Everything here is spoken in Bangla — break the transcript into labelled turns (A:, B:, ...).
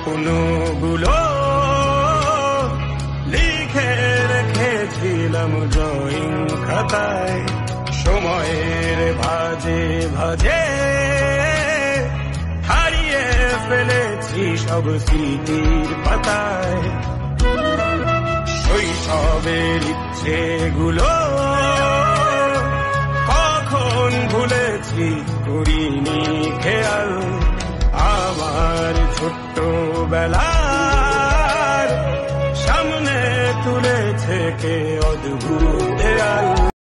A: স্বপ্নগুলো লিখে রেখেছিলাম ড্রয়িং খাতায়, সময়ের ভাজে ভাজে হারিয়ে ফেলেছি সব স্মৃতির পাতায়। শৈশবের ইচ্ছেগুলো